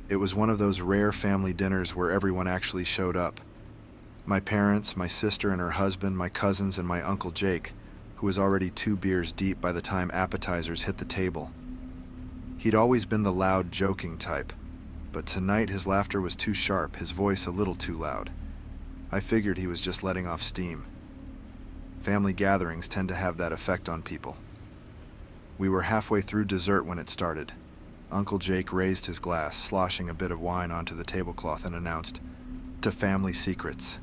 It was one of those rare family dinners where everyone actually showed up. My parents, my sister and her husband, my cousins, and my Uncle Jake, who was already 2 beers deep by the time appetizers hit the table. He'd always been the loud, joking type, but tonight his laughter was too sharp, his voice a little too loud. I figured he was just letting off steam. Family gatherings tend to have that effect on people. We were halfway through dessert when it started. Uncle Jake raised his glass, sloshing a bit of wine onto the tablecloth, and announced, "To family secrets."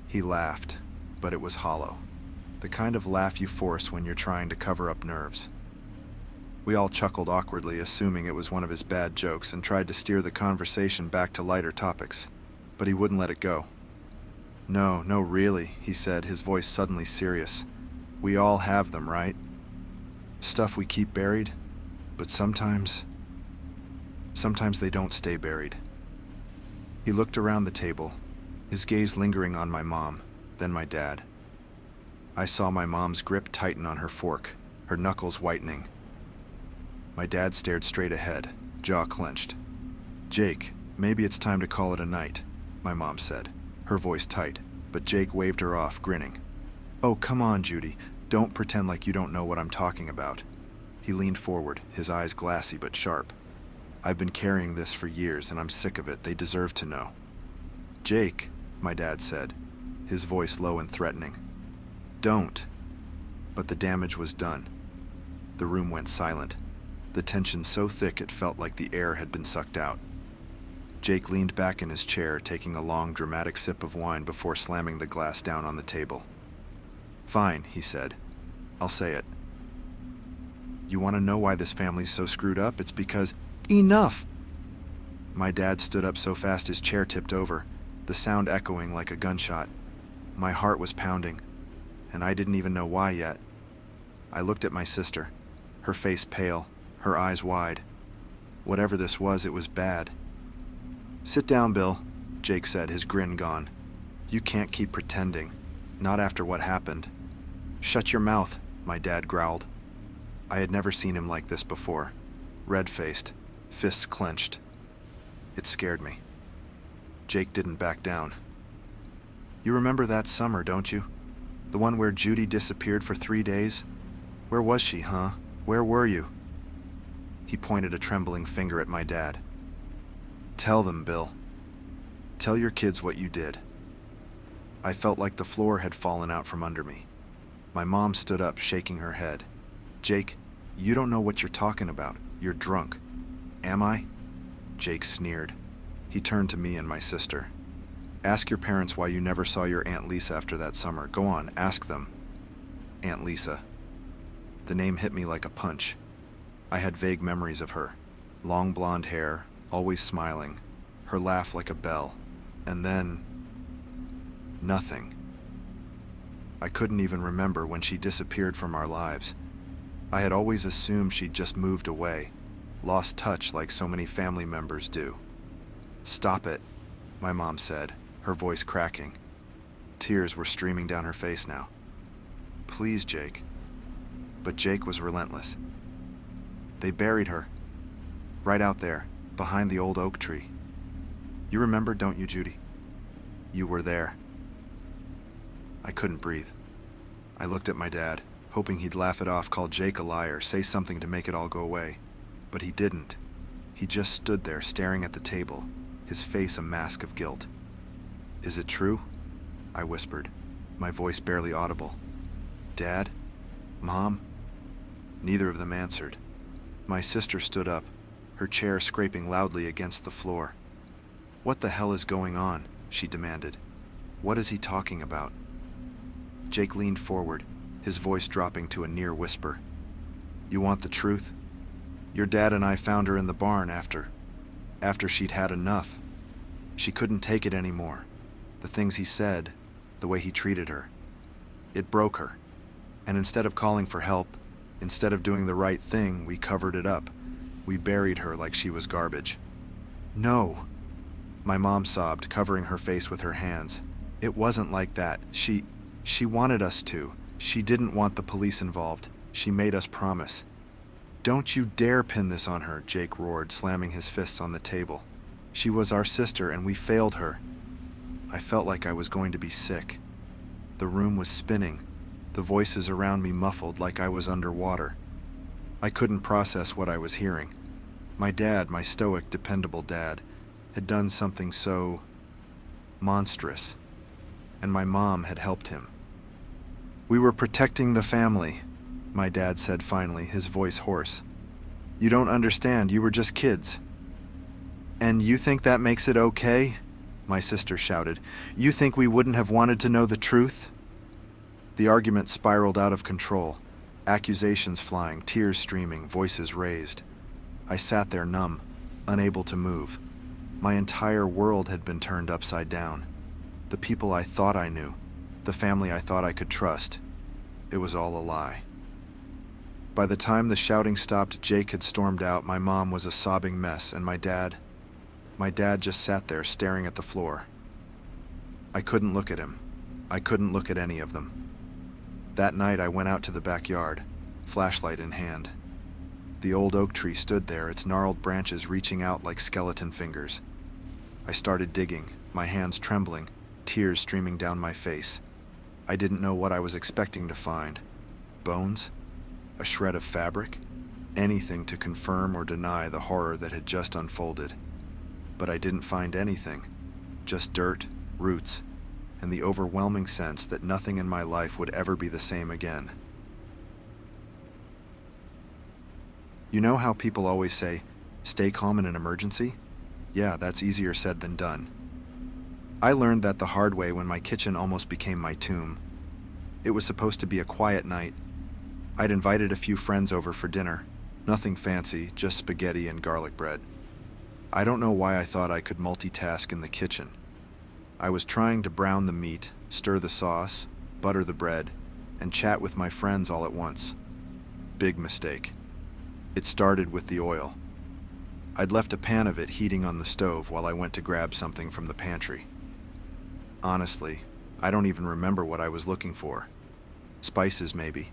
He laughed, but it was hollow. The kind of laugh you force when you're trying to cover up nerves. We all chuckled awkwardly, assuming it was one of his bad jokes, and tried to steer the conversation back to lighter topics, but he wouldn't let it go. No, really," he said, his voice suddenly serious. "We all have them, right? Stuff we keep buried, but sometimes they don't stay buried." He looked around the table, his gaze lingering on my mom, then my dad. I saw my mom's grip tighten on her fork, her knuckles whitening. My dad stared straight ahead, jaw clenched. "Jake, maybe it's time to call it a night," my mom said, her voice tight, but Jake waved her off, grinning. "Oh, come on, Judy. Don't pretend like you don't know what I'm talking about." He leaned forward, his eyes glassy but sharp. "I've been carrying this for years, and I'm sick of it. They deserve to know." "Jake," my dad said, his voice low and threatening. "Don't." But the damage was done. The room went silent, the tension so thick it felt like the air had been sucked out. Jake leaned back in his chair, taking a long, dramatic sip of wine before slamming the glass down on the table. "Fine," he said. "I'll say it. You want to know why this family's so screwed up? It's because—" "Enough!" My dad stood up so fast his chair tipped over, the sound echoing like a gunshot. My heart was pounding, and I didn't even know why yet. I looked at my sister, her face pale, her eyes wide. Whatever this was, it was bad. "Sit down, Bill," Jake said, his grin gone. "You can't keep pretending, not after what happened." "Shut your mouth," my dad growled. I had never seen him like this before, red-faced, fists clenched. It scared me. Jake didn't back down. "You remember that summer, don't you? The one where Judy disappeared for 3 days? Where was she, huh? Where were you?" He pointed a trembling finger at my dad. "Tell them, Bill. Tell your kids what you did." I felt like the floor had fallen out from under me. My mom stood up, shaking her head. "Jake, you don't know what you're talking about. You're drunk." "Am I?" Jake sneered. He turned to me and my sister. "Ask your parents why you never saw your Aunt Lisa after that summer. Go on, ask them." Aunt Lisa. The name hit me like a punch. I had vague memories of her. Long blonde hair, always smiling, her laugh like a bell. And then... nothing. I couldn't even remember when she disappeared from our lives. I had always assumed she'd just moved away, lost touch like so many family members do. "Stop it," my mom said, her voice cracking. Tears were streaming down her face now. "Please, Jake." But Jake was relentless. "They buried her. Right out there, behind the old oak tree. You remember, don't you, Judy? You were there." I couldn't breathe. I looked at my dad, hoping he'd laugh it off, call Jake a liar, say something to make it all go away. But he didn't. He just stood there staring at the table, his face a mask of guilt. "Is it true?" I whispered, my voice barely audible. "Dad? Mom?" Neither of them answered. My sister stood up, her chair scraping loudly against the floor. "What the hell is going on?" she demanded. "What is he talking about?" Jake leaned forward, his voice dropping to a near whisper. "You want the truth? Your dad and I found her in the barn after she'd had enough. She couldn't take it anymore. The things he said, the way he treated her. It broke her. And instead of calling for help, instead of doing the right thing, we covered it up. We buried her like she was garbage." "No," my mom sobbed, covering her face with her hands. "It wasn't like that. She wanted us to. She didn't want the police involved. She made us promise." "Don't you dare pin this on her," Jake roared, slamming his fists on the table. "She was our sister, and we failed her." I felt like I was going to be sick. The room was spinning, the voices around me muffled like I was underwater. I couldn't process what I was hearing. My dad, my stoic, dependable dad, had done something so monstrous, and my mom had helped him. "We were protecting the family," my dad said finally, his voice hoarse. "You don't understand, you were just kids." "And you think that makes it okay?" my sister shouted. "You think we wouldn't have wanted to know the truth?" The argument spiraled out of control, accusations flying, tears streaming, voices raised. I sat there numb, unable to move. My entire world had been turned upside down. The people I thought I knew, the family I thought I could trust, it was all a lie. By the time the shouting stopped, Jake had stormed out, my mom was a sobbing mess, and my dad just sat there staring at the floor. I couldn't look at him. I couldn't look at any of them. That night I went out to the backyard, flashlight in hand. The old oak tree stood there, its gnarled branches reaching out like skeleton fingers. I started digging, my hands trembling, tears streaming down my face. I didn't know what I was expecting to find. Bones? A shred of fabric? Anything to confirm or deny the horror that had just unfolded. But I didn't find anything. Just dirt, roots, and the overwhelming sense that nothing in my life would ever be the same again. You know how people always say, "Stay calm in an emergency"? Yeah, that's easier said than done. I learned that the hard way when my kitchen almost became my tomb. It was supposed to be a quiet night. I'd invited a few friends over for dinner. Nothing fancy, just spaghetti and garlic bread. I don't know why I thought I could multitask in the kitchen. I was trying to brown the meat, stir the sauce, butter the bread, and chat with my friends all at once. Big mistake. It started with the oil. I'd left a pan of it heating on the stove while I went to grab something from the pantry. Honestly, I don't even remember what I was looking for. Spices, maybe.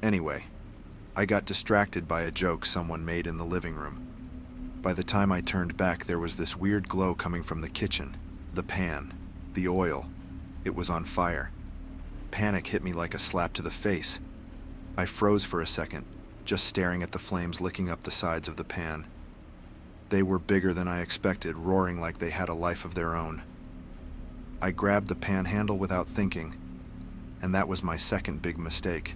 Anyway, I got distracted by a joke someone made in the living room. By the time I turned back, there was this weird glow coming from the kitchen. The pan, the oil, it was on fire. Panic hit me like a slap to the face. I froze for a second, just staring at the flames licking up the sides of the pan. They were bigger than I expected, roaring like they had a life of their own. I grabbed the pan handle without thinking, and that was my second big mistake.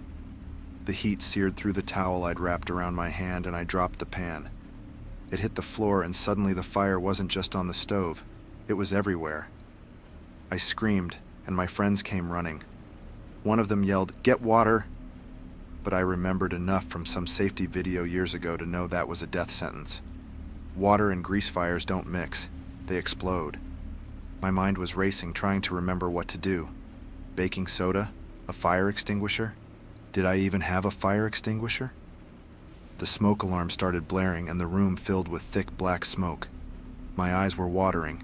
The heat seared through the towel I'd wrapped around my hand, and I dropped the pan. It hit the floor, and suddenly the fire wasn't just on the stove. It was everywhere. I screamed, and my friends came running. One of them yelled, "Get water!" But I remembered enough from some safety video years ago to know that was a death sentence. Water and grease fires don't mix. They explode. My mind was racing, trying to remember what to do. Baking soda? A fire extinguisher? Did I even have a fire extinguisher? The smoke alarm started blaring, and the room filled with thick black smoke. My eyes were watering,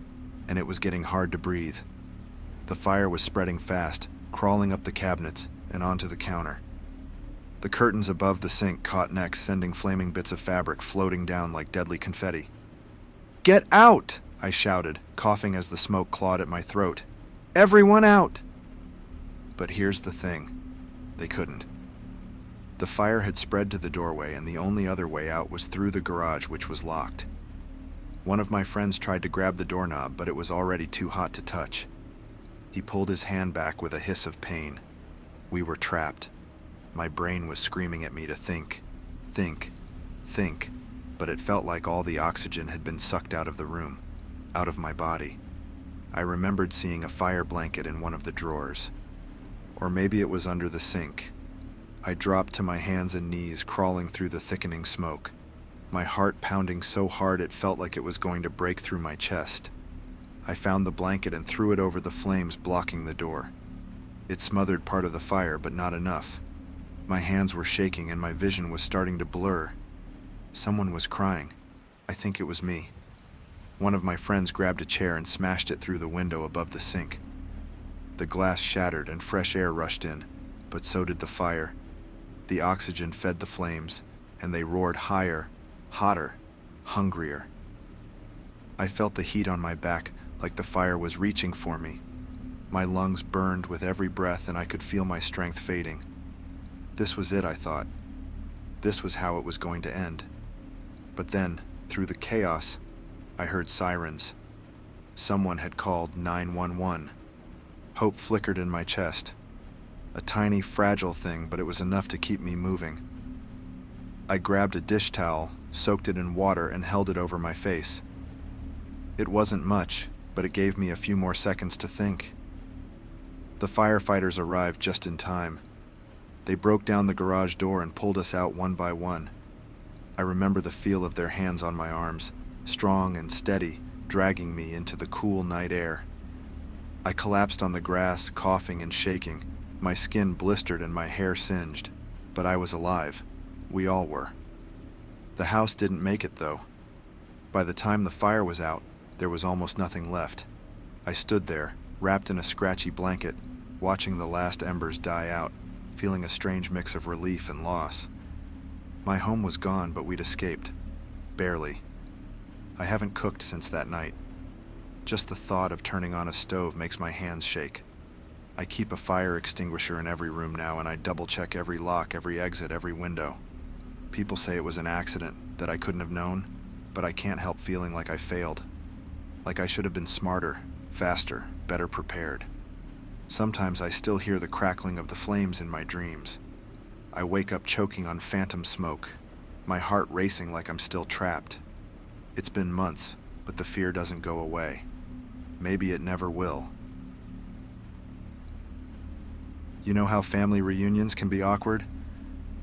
and it was getting hard to breathe. The fire was spreading fast, crawling up the cabinets and onto the counter. The curtains above the sink caught next, sending flaming bits of fabric floating down like deadly confetti. "Get out!" I shouted, coughing as the smoke clawed at my throat. "Everyone out!" But here's the thing. They couldn't. The fire had spread to the doorway, and the only other way out was through the garage, which was locked. One of my friends tried to grab the doorknob, but it was already too hot to touch. He pulled his hand back with a hiss of pain. We were trapped. My brain was screaming at me to think, but it felt like all the oxygen had been sucked out of the room, out of my body. I remembered seeing a fire blanket in one of the drawers. Or maybe it was under the sink. I dropped to my hands and knees, crawling through the thickening smoke. My heart pounding so hard it felt like it was going to break through my chest. I found the blanket and threw it over the flames, blocking the door. It smothered part of the fire, but not enough. My hands were shaking and my vision was starting to blur. Someone was crying. I think it was me. One of my friends grabbed a chair and smashed it through the window above the sink. The glass shattered and fresh air rushed in, but so did the fire. The oxygen fed the flames, and they roared higher, hotter, hungrier. I felt the heat on my back like the fire was reaching for me. My lungs burned with every breath and I could feel my strength fading. This was it, I thought. This was how it was going to end. But then, through the chaos, I heard sirens. Someone had called 911. Hope flickered in my chest. A tiny, fragile thing, but it was enough to keep me moving. I grabbed a dish towel, soaked it in water, and held it over my face. It wasn't much, but it gave me a few more seconds to think. The firefighters arrived just in time. They broke down the garage door and pulled us out one by one. I remember the feel of their hands on my arms, strong and steady, dragging me into the cool night air. I collapsed on the grass, coughing and shaking. My skin blistered and my hair singed, but I was alive. We all were. The house didn't make it, though. By the time the fire was out, there was almost nothing left. I stood there, wrapped in a scratchy blanket, watching the last embers die out, feeling a strange mix of relief and loss. My home was gone, but we'd escaped. Barely. I haven't cooked since that night. Just the thought of turning on a stove makes my hands shake. I keep a fire extinguisher in every room now, and I double-check every lock, every exit, every window. People say it was an accident, that I couldn't have known, but I can't help feeling like I failed. Like I should have been smarter, faster, better prepared. Sometimes I still hear the crackling of the flames in my dreams. I wake up choking on phantom smoke, my heart racing like I'm still trapped. It's been months, but the fear doesn't go away. Maybe it never will. You know how family reunions can be awkward?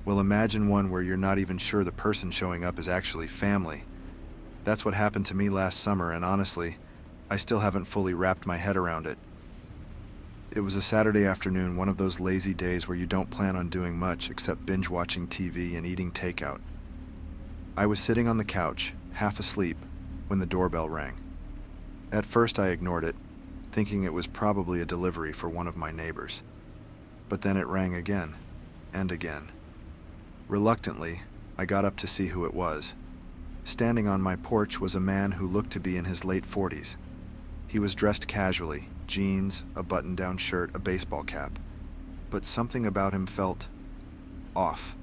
Well, imagine one where you're not even sure the person showing up is actually family. That's what happened to me last summer, and honestly, I still haven't fully wrapped my head around it. It was a Saturday afternoon, one of those lazy days where you don't plan on doing much except binge-watching TV and eating takeout. I was sitting on the couch, half asleep, when the doorbell rang. At first I ignored it, thinking it was probably a delivery for one of my neighbors. But then it rang again, and again. Reluctantly, I got up to see who it was. Standing on my porch was a man who looked to be in his late 40s. He was dressed casually, jeans, a button-down shirt, a baseball cap. But something about him felt off.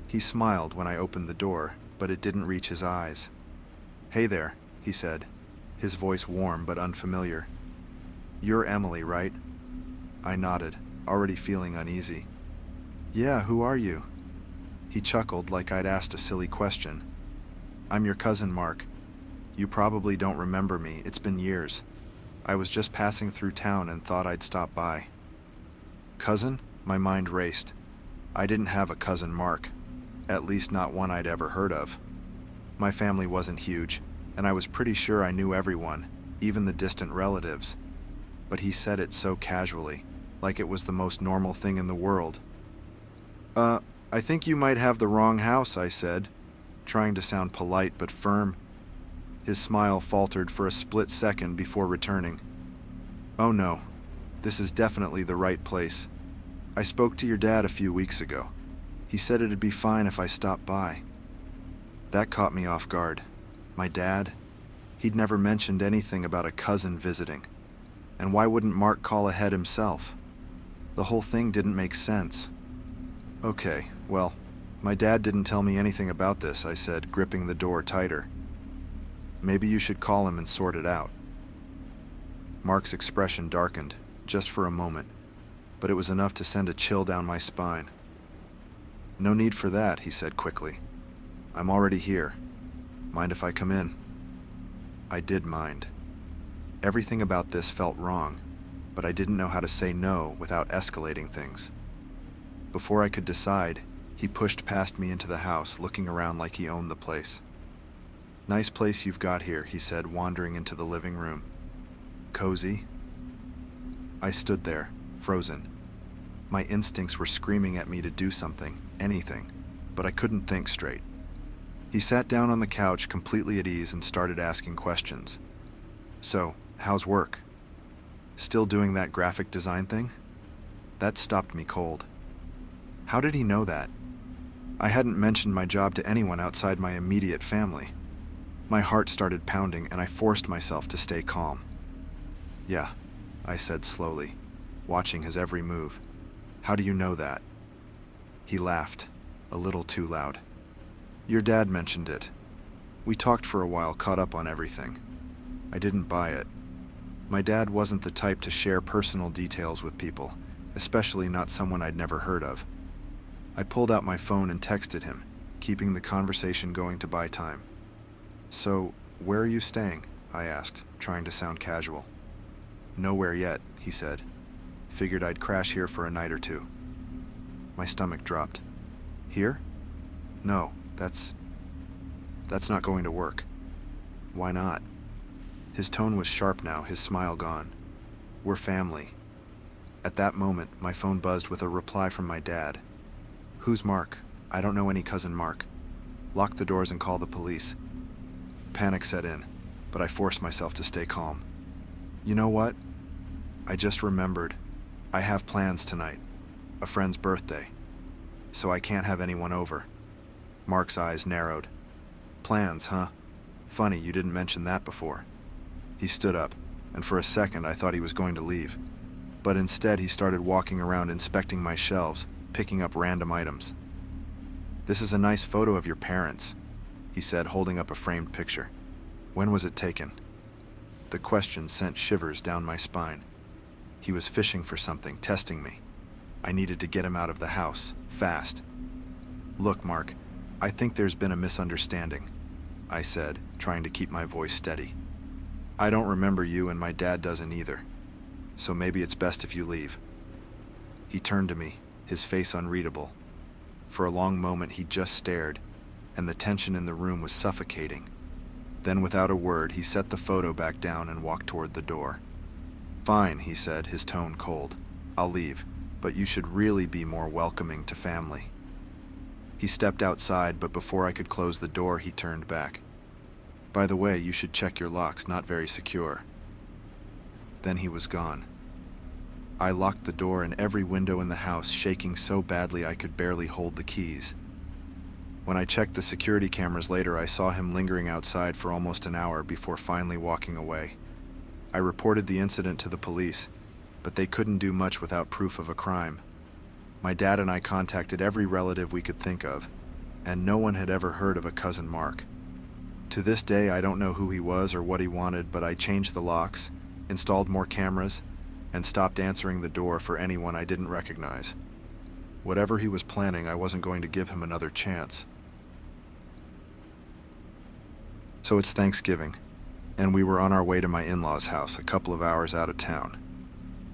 He smiled when I opened the door, but it didn't reach his eyes. "Hey there," he said, his voice warm but unfamiliar. "You're Emily, right?" I nodded, already feeling uneasy. "Yeah, who are you?" He chuckled like I'd asked a silly question. "I'm your cousin Mark. You probably don't remember me, it's been years. I was just passing through town and thought I'd stop by." Cousin? My mind raced. I didn't have a cousin Mark, at least not one I'd ever heard of. My family wasn't huge, and I was pretty sure I knew everyone, even the distant relatives. But he said it so casually, like it was the most normal thing in the world. I think you might have the wrong house," I said, trying to sound polite but firm. His smile faltered for a split second before returning. "Oh no, this is definitely the right place. I spoke to your dad a few weeks ago. He said it'd be fine if I stopped by." That caught me off guard. My dad? He'd never mentioned anything about a cousin visiting. And why wouldn't Mark call ahead himself? The whole thing didn't make sense. "Okay, well, my dad didn't tell me anything about this," I said, gripping the door tighter. "Maybe you should call him and sort it out." Mark's expression darkened, just for a moment, but it was enough to send a chill down my spine. "No need for that," he said quickly. "I'm already here. Mind if I come in?" I did mind. Everything about this felt wrong, but I didn't know how to say no without escalating things. Before I could decide, he pushed past me into the house, looking around like he owned the place. "Nice place you've got here," he said, wandering into the living room. "Cozy?" I stood there, frozen. My instincts were screaming at me to do something, anything, but I couldn't think straight. He sat down on the couch, completely at ease, and started asking questions. "So, how's work? Still doing that graphic design thing?" That stopped me cold. How did he know that? I hadn't mentioned my job to anyone outside my immediate family. My heart started pounding, and I forced myself to stay calm. "Yeah," I said slowly, watching his every move. "How do you know that?" He laughed, a little too loud. "Your dad mentioned it. We talked for a while, caught up on everything." I didn't buy it. My dad wasn't the type to share personal details with people, especially not someone I'd never heard of. I pulled out my phone and texted him, keeping the conversation going to buy time. "So, where are you staying?" I asked, trying to sound casual. "Nowhere yet," he said. "Figured I'd crash here for a night or two." My stomach dropped. "Here? No, that's not going to work." "Why not?" His tone was sharp now, his smile gone. "We're family." At that moment, my phone buzzed with a reply from my dad. "Who's Mark? I don't know any cousin Mark. Lock the doors and call the police." Panic set in, but I forced myself to stay calm. "You know what? I just remembered. I have plans tonight. A friend's birthday. So I can't have anyone over." Mark's eyes narrowed. "Plans, huh? Funny you didn't mention that before." He stood up, and for a second I thought he was going to leave. But instead he started walking around inspecting my shelves, picking up random items. "This is a nice photo of your parents," he said, holding up a framed picture. "When was it taken?" The question sent shivers down my spine. He was fishing for something, testing me. I needed to get him out of the house, fast. "Look, Mark, I think there's been a misunderstanding," I said, trying to keep my voice steady. "I don't remember you, and my dad doesn't either. So maybe it's best if you leave." He turned to me, his face unreadable. For a long moment he just stared, and the tension in the room was suffocating. Then without a word, he set the photo back down and walked toward the door. "Fine," he said, his tone cold. "I'll leave, but you should really be more welcoming to family." He stepped outside, but before I could close the door, he turned back. "By the way, you should check your locks, not very secure." Then he was gone. I locked the door and every window in the house, shaking so badly I could barely hold the keys. When I checked the security cameras later, I saw him lingering outside for almost an hour before finally walking away. I reported the incident to the police, but they couldn't do much without proof of a crime. My dad and I contacted every relative we could think of, and no one had ever heard of a cousin Mark. To this day, I don't know who he was or what he wanted, but I changed the locks, installed more cameras, and stopped answering the door for anyone I didn't recognize. Whatever he was planning, I wasn't going to give him another chance. So it's Thanksgiving, and we were on our way to my in-laws' house, a couple of hours out of town.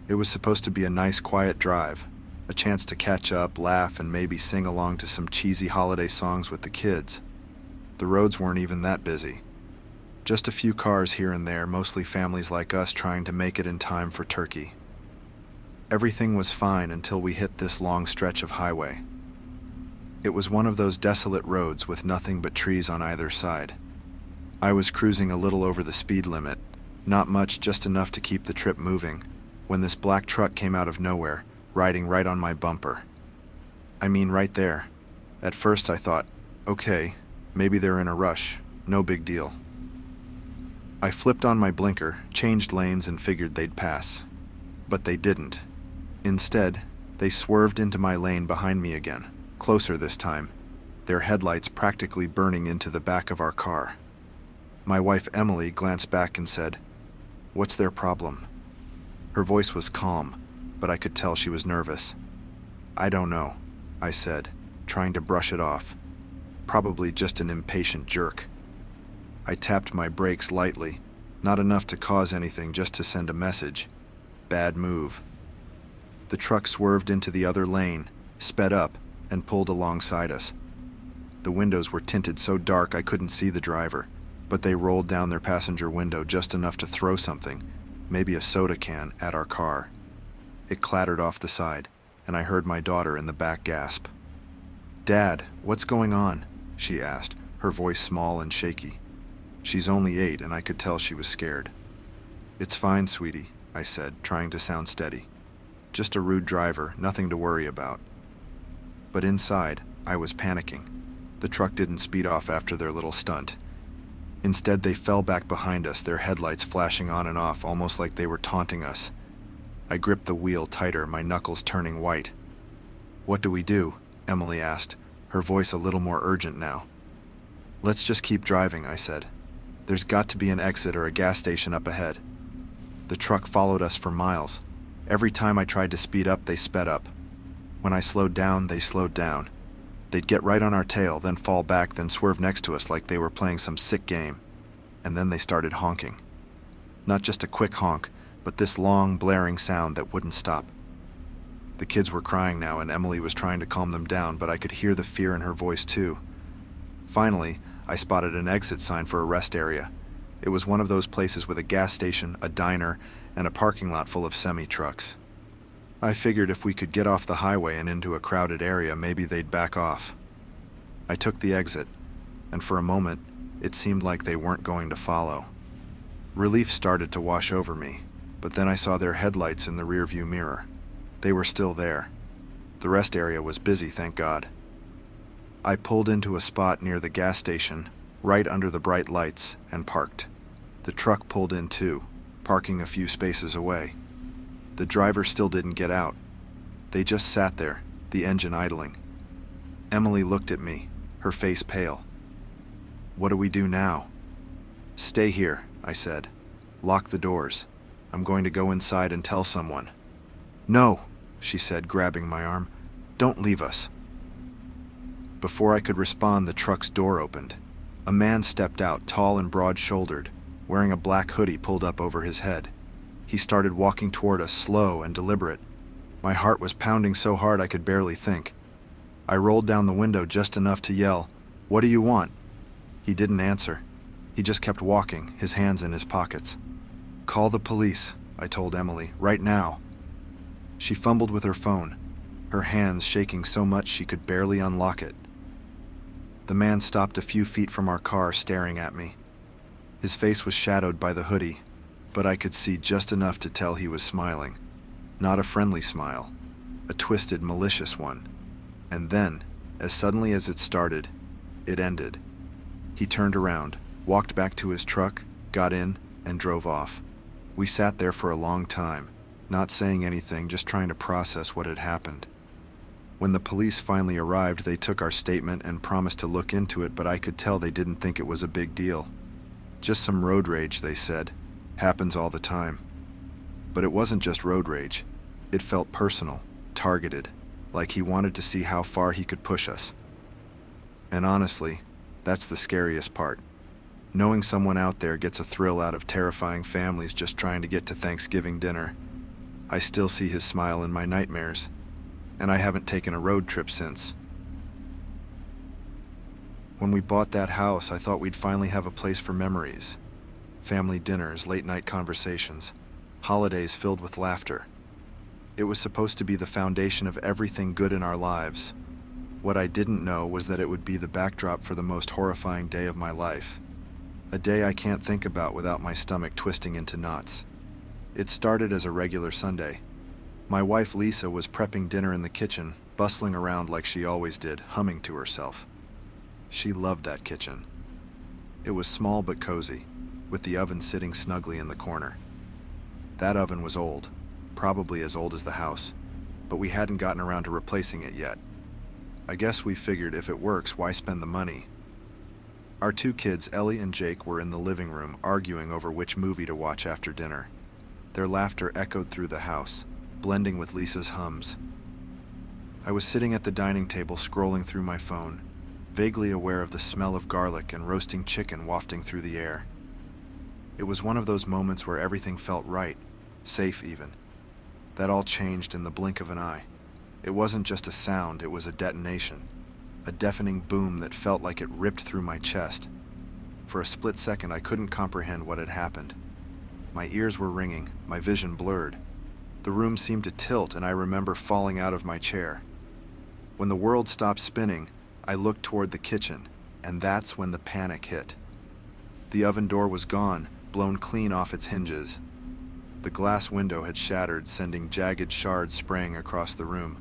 It was supposed to be a nice, quiet drive, a chance to catch up, laugh, and maybe sing along to some cheesy holiday songs with the kids. The roads weren't even that busy. Just a few cars here and there, mostly families like us trying to make it in time for turkey. Everything was fine until we hit this long stretch of highway. It was one of those desolate roads with nothing but trees on either side. I was cruising a little over the speed limit, not much, just enough to keep the trip moving, when this black truck came out of nowhere, riding right on my bumper. I mean, right there. At first I thought, okay, maybe they're in a rush, no big deal. I flipped on my blinker, changed lanes, and figured they'd pass. But they didn't. Instead, they swerved into my lane behind me again, closer this time, their headlights practically burning into the back of our car. My wife Emily glanced back and said, "What's their problem?" Her voice was calm, but I could tell she was nervous. "I don't know," I said, trying to brush it off. Probably just an impatient jerk. I tapped my brakes lightly, not enough to cause anything, just to send a message. Bad move. The truck swerved into the other lane, sped up, and pulled alongside us. The windows were tinted so dark I couldn't see the driver, but they rolled down their passenger window just enough to throw something, maybe a soda can, at our car. It clattered off the side, and I heard my daughter in the back gasp. "Dad, what's going on?" she asked, her voice small and shaky. She's only 8, and I could tell she was scared. "It's fine, sweetie," I said, trying to sound steady. "Just a rude driver, nothing to worry about." But inside, I was panicking. The truck didn't speed off after their little stunt. Instead, they fell back behind us, their headlights flashing on and off, almost like they were taunting us. I gripped the wheel tighter, my knuckles turning white. "What do we do?" Emily asked, her voice a little more urgent now. "Let's just keep driving," I said. "There's got to be an exit or a gas station up ahead." The truck followed us for miles. Every time I tried to speed up, they sped up. When I slowed down, they slowed down. They'd get right on our tail, then fall back, then swerve next to us like they were playing some sick game. And then they started honking. Not just a quick honk, but this long, blaring sound that wouldn't stop. The kids were crying now, and Emily was trying to calm them down, but I could hear the fear in her voice too. Finally, I spotted an exit sign for a rest area. It was one of those places with a gas station, a diner, and a parking lot full of semi-trucks. I figured if we could get off the highway and into a crowded area, maybe they'd back off. I took the exit, and for a moment, it seemed like they weren't going to follow. Relief started to wash over me, but then I saw their headlights in the rearview mirror. They were still there. The rest area was busy, thank God. I pulled into a spot near the gas station, right under the bright lights, and parked. The truck pulled in too, parking a few spaces away. The driver still didn't get out. They just sat there, the engine idling. Emily looked at me, her face pale. "What do we do now?" "Stay here," I said. "Lock the doors. I'm going to go inside and tell someone." "No," she said, grabbing my arm. "Don't leave us." Before I could respond, the truck's door opened. A man stepped out, tall and broad-shouldered, wearing a black hoodie pulled up over his head. He started walking toward us, slow and deliberate. My heart was pounding so hard I could barely think. I rolled down the window just enough to yell, "What do you want?" He didn't answer. He just kept walking, his hands in his pockets. "Call the police," I told Emily, "right now." She fumbled with her phone, her hands shaking so much she could barely unlock it. The man stopped a few feet from our car, staring at me. His face was shadowed by the hoodie, but I could see just enough to tell he was smiling. Not a friendly smile, a twisted, malicious one. And then, as suddenly as it started, it ended. He turned around, walked back to his truck, got in, and drove off. We sat there for a long time, not saying anything, just trying to process what had happened. When the police finally arrived, they took our statement and promised to look into it, but I could tell they didn't think it was a big deal. Just some road rage, they said. Happens all the time. But it wasn't just road rage. It felt personal, targeted, like he wanted to see how far he could push us. And honestly, that's the scariest part. Knowing someone out there gets a thrill out of terrifying families just trying to get to Thanksgiving dinner. I still see his smile in my nightmares, and I haven't taken a road trip since. When we bought that house, I thought we'd finally have a place for memories. Family dinners, late-night conversations, holidays filled with laughter. It was supposed to be the foundation of everything good in our lives. What I didn't know was that it would be the backdrop for the most horrifying day of my life. A day I can't think about without my stomach twisting into knots. It started as a regular Sunday. My wife Lisa was prepping dinner in the kitchen, bustling around like she always did, humming to herself. She loved that kitchen. It was small but cozy, with the oven sitting snugly in the corner. That oven was old, probably as old as the house, but we hadn't gotten around to replacing it yet. I guess we figured if it works, why spend the money? Our two kids, Ellie and Jake, were in the living room arguing over which movie to watch after dinner. Their laughter echoed through the house, blending with Lisa's hums. I was sitting at the dining table scrolling through my phone, vaguely aware of the smell of garlic and roasting chicken wafting through the air. It was one of those moments where everything felt right, safe even. That all changed in the blink of an eye. It wasn't just a sound, it was a detonation. A deafening boom that felt like it ripped through my chest. For a split second, I couldn't comprehend what had happened. My ears were ringing, my vision blurred. The room seemed to tilt, and I remember falling out of my chair. When the world stopped spinning, I looked toward the kitchen, and that's when the panic hit. The oven door was gone, blown clean off its hinges. The glass window had shattered, sending jagged shards spraying across the room.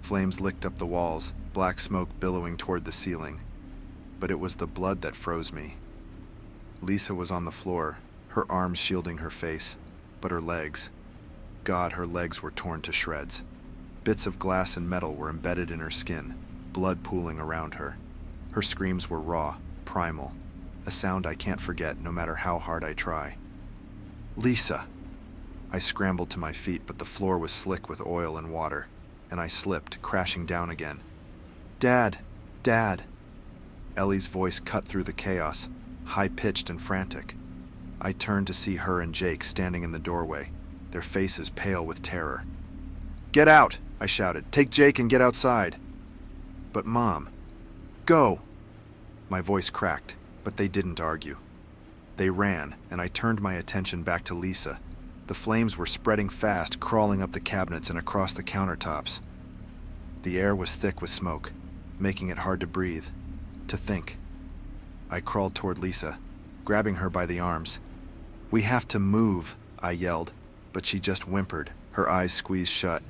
Flames licked up the walls, black smoke billowing toward the ceiling, but it was the blood that froze me. Lisa was on the floor, her arms shielding her face, but her legs, God, her legs were torn to shreds. Bits of glass and metal were embedded in her skin, blood pooling around her. Her screams were raw, primal, a sound I can't forget no matter how hard I try. Lisa! I scrambled to my feet, but the floor was slick with oil and water, and I slipped, crashing down again. Dad! Dad! Ellie's voice cut through the chaos, high-pitched and frantic. I turned to see her and Jake standing in the doorway, their faces pale with terror. Get out! I shouted. Take Jake and get outside. But Mom, go! My voice cracked, but they didn't argue. They ran, and I turned my attention back to Lisa. The flames were spreading fast, crawling up the cabinets and across the countertops. The air was thick with smoke, making it hard to breathe, to think. I crawled toward Lisa, grabbing her by the arms. We have to move, I yelled, but she just whimpered, her eyes squeezed shut.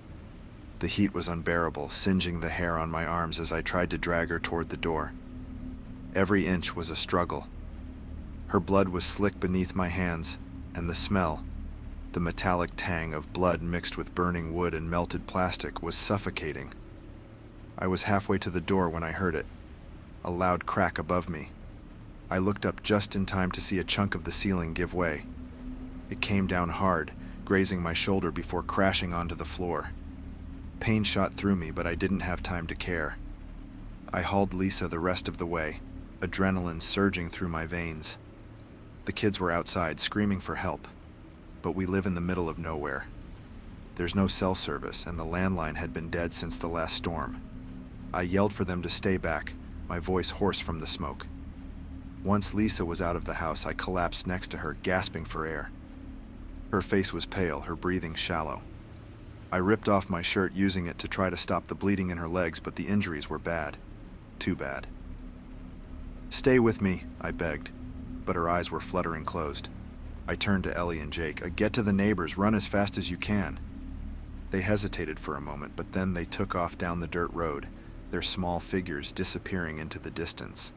The heat was unbearable, singeing the hair on my arms as I tried to drag her toward the door. Every inch was a struggle. Her blood was slick beneath my hands, and the smell, the metallic tang of blood mixed with burning wood and melted plastic, was suffocating. I was halfway to the door when I heard it, a loud crack above me. I looked up just in time to see a chunk of the ceiling give way. It came down hard, grazing my shoulder before crashing onto the floor. Pain shot through me, but I didn't have time to care. I hauled Lisa the rest of the way, adrenaline surging through my veins. The kids were outside, screaming for help, but we live in the middle of nowhere. There's no cell service, and the landline had been dead since the last storm. I yelled for them to stay back, my voice hoarse from the smoke. Once Lisa was out of the house, I collapsed next to her, gasping for air. Her face was pale, her breathing shallow. I ripped off my shirt, using it to try to stop the bleeding in her legs, but the injuries were bad. Too bad. Stay with me, I begged, but her eyes were fluttering closed. I turned to Ellie and Jake. Get to the neighbors, run as fast as you can. They hesitated for a moment, but then they took off down the dirt road, their small figures disappearing into the distance.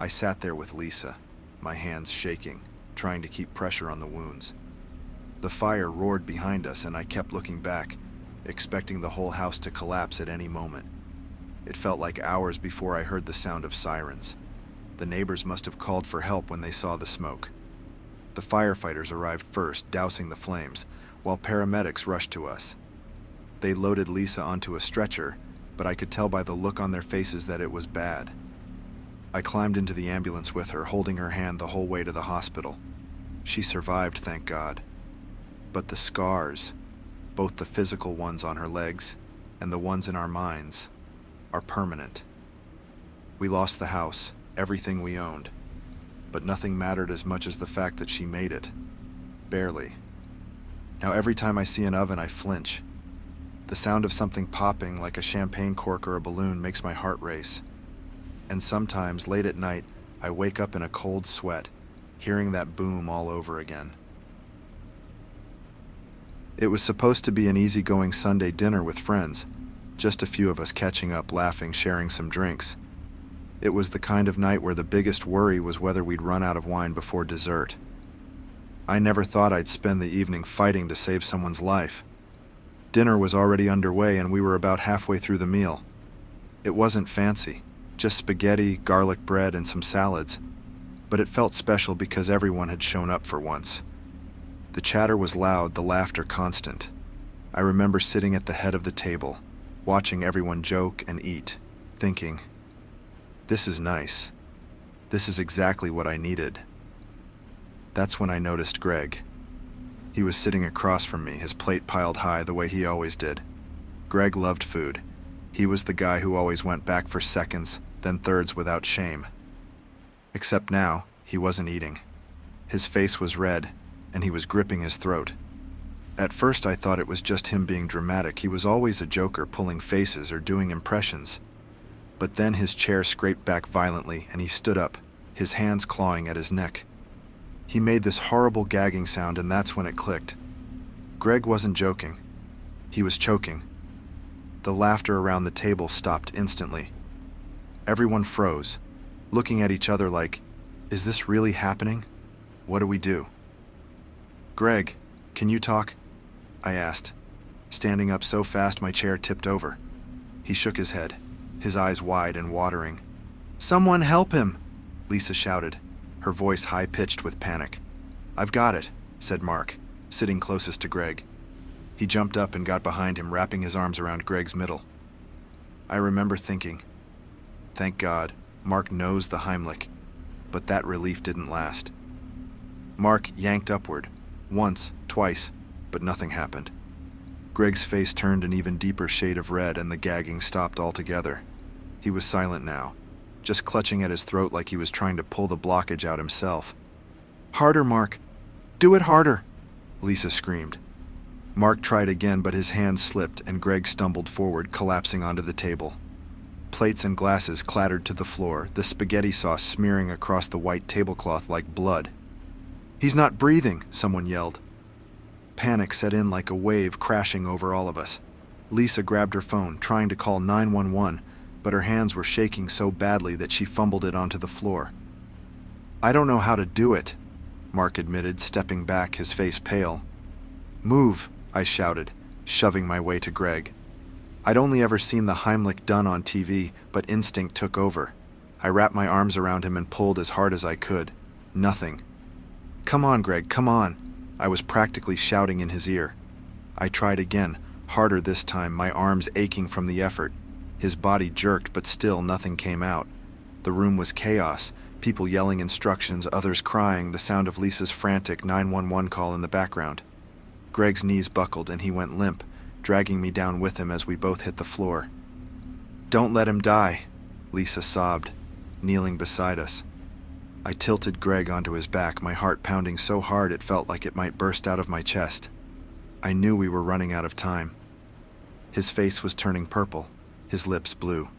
I sat there with Lisa, my hands shaking, trying to keep pressure on the wounds. The fire roared behind us, and I kept looking back, expecting the whole house to collapse at any moment. It felt like hours before I heard the sound of sirens. The neighbors must have called for help when they saw the smoke. The firefighters arrived first, dousing the flames, while paramedics rushed to us. They loaded Lisa onto a stretcher, but I could tell by the look on their faces that it was bad. I climbed into the ambulance with her, holding her hand the whole way to the hospital. She survived, thank God. But the scars, both the physical ones on her legs and the ones in our minds, are permanent. We lost the house, everything we owned, but nothing mattered as much as the fact that she made it. Barely. Now every time I see an oven, I flinch. The sound of something popping, like a champagne cork or a balloon, makes my heart race. And sometimes, late at night, I wake up in a cold sweat, hearing that boom all over again. It was supposed to be an easygoing Sunday dinner with friends, just a few of us catching up, laughing, sharing some drinks. It was the kind of night where the biggest worry was whether we'd run out of wine before dessert. I never thought I'd spend the evening fighting to save someone's life. Dinner was already underway, and we were about halfway through the meal. It wasn't fancy, just spaghetti, garlic bread, and some salads, but it felt special because everyone had shown up for once. The chatter was loud, the laughter constant. I remember sitting at the head of the table, watching everyone joke and eat, thinking, this is nice. This is exactly what I needed. That's when I noticed Greg. He was sitting across from me, his plate piled high the way he always did. Greg loved food. He was the guy who always went back for seconds, then thirds without shame. Except now, he wasn't eating. His face was red, and he was gripping his throat. At first I thought it was just him being dramatic. He was always a joker, pulling faces or doing impressions. But then his chair scraped back violently, and he stood up, his hands clawing at his neck. He made this horrible gagging sound, and that's when it clicked. Greg wasn't joking. He was choking. The laughter around the table stopped instantly. Everyone froze, looking at each other like, is this really happening? What do we do? Greg, can you talk? I asked, standing up so fast my chair tipped over. He shook his head, his eyes wide and watering. Someone help him, Lisa shouted, her voice high-pitched with panic. I've got it, said Mark, sitting closest to Greg. He jumped up and got behind him, wrapping his arms around Greg's middle. I remember thinking, thank God, Mark knows the Heimlich, but that relief didn't last. Mark yanked upward, once, twice, but nothing happened. Greg's face turned an even deeper shade of red and the gagging stopped altogether. He was silent now, just clutching at his throat like he was trying to pull the blockage out himself. Harder, Mark. Do it harder, Lisa screamed. Mark tried again, but his hand slipped and Greg stumbled forward, collapsing onto the table. Plates and glasses clattered to the floor, the spaghetti sauce smearing across the white tablecloth like blood. He's not breathing, someone yelled. Panic set in like a wave, crashing over all of us. Lisa grabbed her phone, trying to call 911, but her hands were shaking so badly that she fumbled it onto the floor. I don't know how to do it, Mark admitted, stepping back, his face pale. Move, I shouted, shoving my way to Greg. I'd only ever seen the Heimlich done on TV, but instinct took over. I wrapped my arms around him and pulled as hard as I could. Nothing. Come on, Greg, come on, I was practically shouting in his ear. I tried again, harder this time, my arms aching from the effort. His body jerked, but still nothing came out. The room was chaos, people yelling instructions, others crying, the sound of Lisa's frantic 911 call in the background. Greg's knees buckled and he went limp, dragging me down with him as we both hit the floor. Don't let him die, Lisa sobbed, kneeling beside us. I tilted Greg onto his back, my heart pounding so hard it felt like it might burst out of my chest. I knew we were running out of time. His face was turning purple, his lips blue.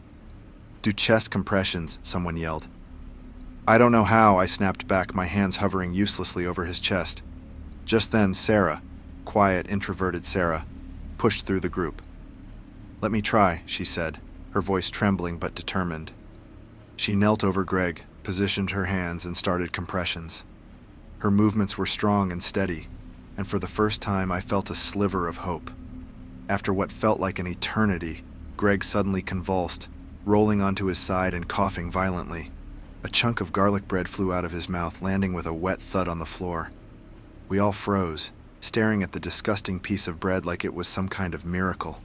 Do chest compressions, someone yelled. I don't know how, I snapped back, my hands hovering uselessly over his chest. Just then, Sarah, quiet, introverted Sarah, pushed through the group. Let me try, she said, her voice trembling but determined. She knelt over Greg, positioned her hands, and started compressions. Her movements were strong and steady, and for the first time I felt a sliver of hope. After what felt like an eternity, Greg suddenly convulsed, rolling onto his side and coughing violently. A chunk of garlic bread flew out of his mouth, landing with a wet thud on the floor. We all froze, staring at the disgusting piece of bread like it was some kind of miracle.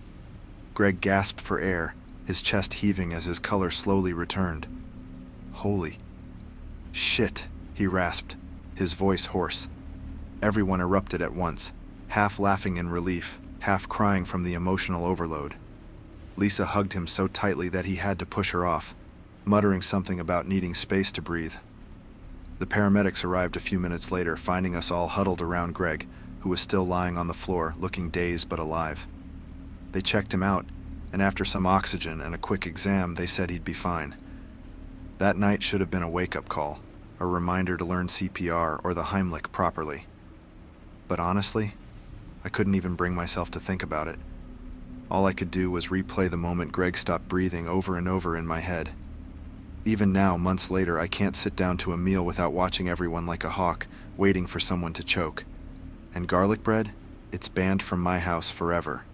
Greg gasped for air, his chest heaving as his color slowly returned. Holy shit, he rasped, his voice hoarse. Everyone erupted at once, half laughing in relief, half crying from the emotional overload. Lisa hugged him so tightly that he had to push her off, muttering something about needing space to breathe. The paramedics arrived a few minutes later, finding us all huddled around Greg, who was still lying on the floor, looking dazed but alive. They checked him out, and after some oxygen and a quick exam, they said he'd be fine. That night should have been a wake-up call, a reminder to learn CPR or the Heimlich properly. But honestly, I couldn't even bring myself to think about it. All I could do was replay the moment Greg stopped breathing over and over in my head. Even now, months later, I can't sit down to a meal without watching everyone like a hawk, waiting for someone to choke. And garlic bread? It's banned from my house forever.